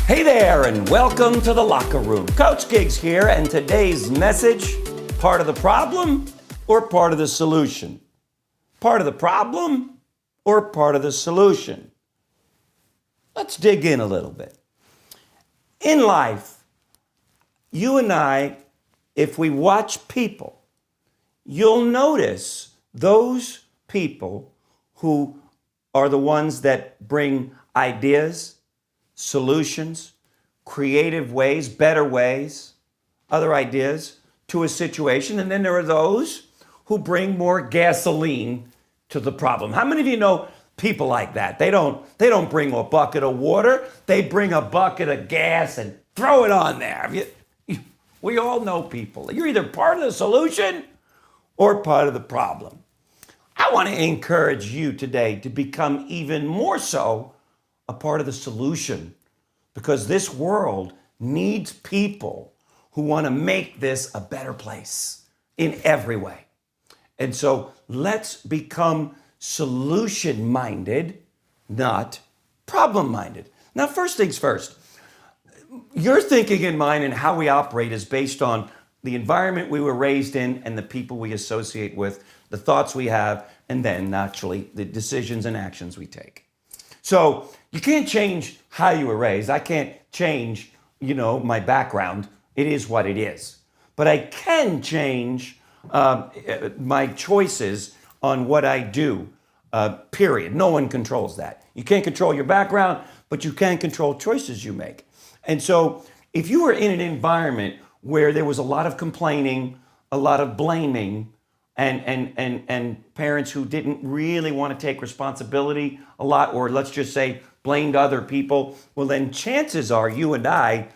Hey there, and welcome to the Locker Room. Coach Giggs here, and today's message, part of the problem or part of the solution? Part of the problem or part of the solution? Let's dig in a little bit. In life, you and I, if we watch people, you'll notice those people who are the ones that bring ideas, solutions, creative ways, better ways, other ideas to a situation. And then there are those who bring more gasoline to the problem. How many of you know people like that? They don't bring a bucket of water. They bring a bucket of gas and throw it on there. We all know people. You're either part of the solution or part of the problem. I want to encourage you today to become even more so a part of the solution, because this world needs people who want to make this a better place in every way. And so let's become solution-minded, not problem-minded. Now, first things first, your thinking and mine and how we operate is based on the environment we were raised in and the people we associate with, the thoughts we have, and then naturally the decisions and actions we take. So you can't change how you were raised. I can't change, my background. It is what it is. But I can change my choices on what I do, period. No one controls that. You can't control your background, but you can control choices you make. And so if you were in an environment where there was a lot of complaining, a lot of blaming, and parents who didn't really want to take responsibility a lot, or let's just say blamed other people, well, then chances are you and I,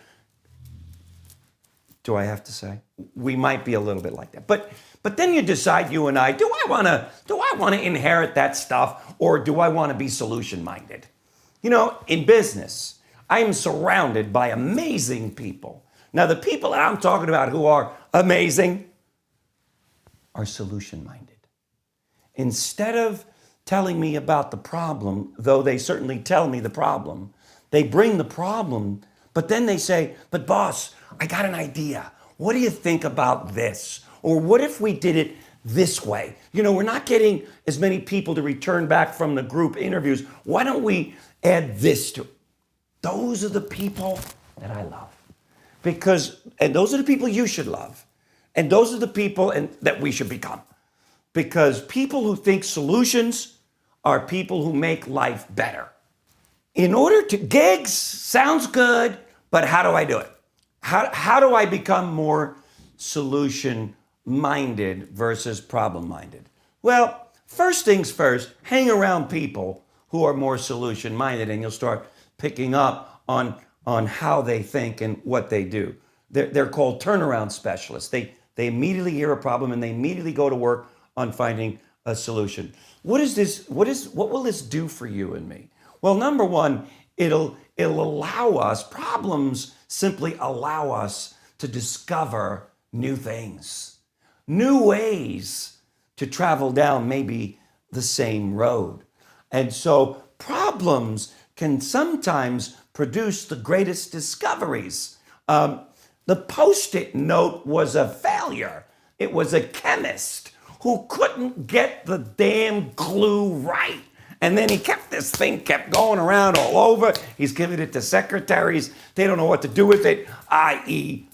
do I have to say, we might be a little bit like that. But then you decide, you and I, do I want to inherit that stuff, or do I want to be solution minded? In business, I am surrounded by amazing people. Now, the people that I'm talking about who are amazing are solution-minded. Instead of telling me about the problem, though they certainly tell me the problem, they bring the problem, but then they say, but boss, I got an idea. What do you think about this? Or what if we did it this way? We're not getting as many people to return back from the group interviews. Why don't we add this to it? Those are the people that I love. And those are the people you should love. And those are the people that we should become. Because people who think solutions are people who make life better. Gigs sounds good, but how do I do it? How do I become more solution-minded versus problem-minded? Well, first things first, hang around people who are more solution-minded, and you'll start picking up on how they think and what they do. They're called turnaround specialists. They immediately hear a problem and they immediately go to work on finding a solution. What will this do for you and me? Well, number one, it'll allow us, problems simply allow us to discover new things, new ways to travel down maybe the same road. And so problems can sometimes produce the greatest discoveries. The Post-it note was a failure. It was a chemist who couldn't get the damn glue right. And then this thing kept going around all over. He's giving it to secretaries. They don't know what to do with it, i.e.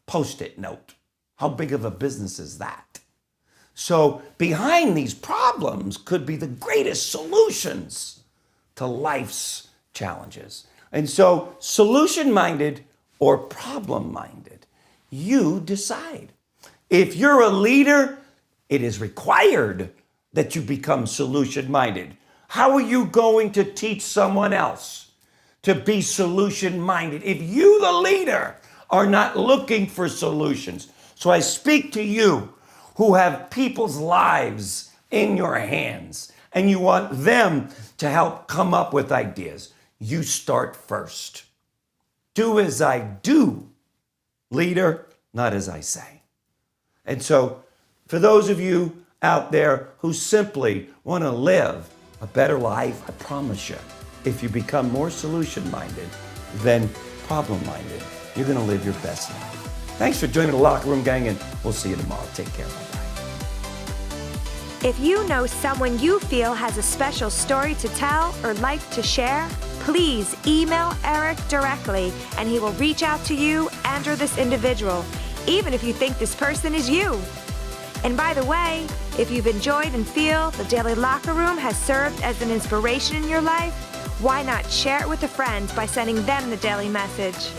Post-it note. How big of a business is that? So behind these problems could be the greatest solutions to life's challenges. And so solution-minded or problem-minded, you decide. If you're a leader, it is required that you become solution-minded. How are you going to teach someone else to be solution-minded if you, the leader, are not looking for solutions? So I speak to you who have people's lives in your hands and you want them to help come up with ideas. You start first. Do as I do, leader, not as I say. And so for those of you out there who simply want to live a better life, I promise you, if you become more solution-minded, then problem-minded, you're going to live your best life. Thanks for joining the Locker Room Gang, and we'll see you tomorrow. Take care. Bye-bye. If you know someone you feel has a special story to tell or like to share, please email Eric directly and he will reach out to you and or this individual, even if you think this person is you. And by the way, if you've enjoyed and feel the Daily Locker Room has served as an inspiration in your life, why not share it with a friend by sending them the daily message?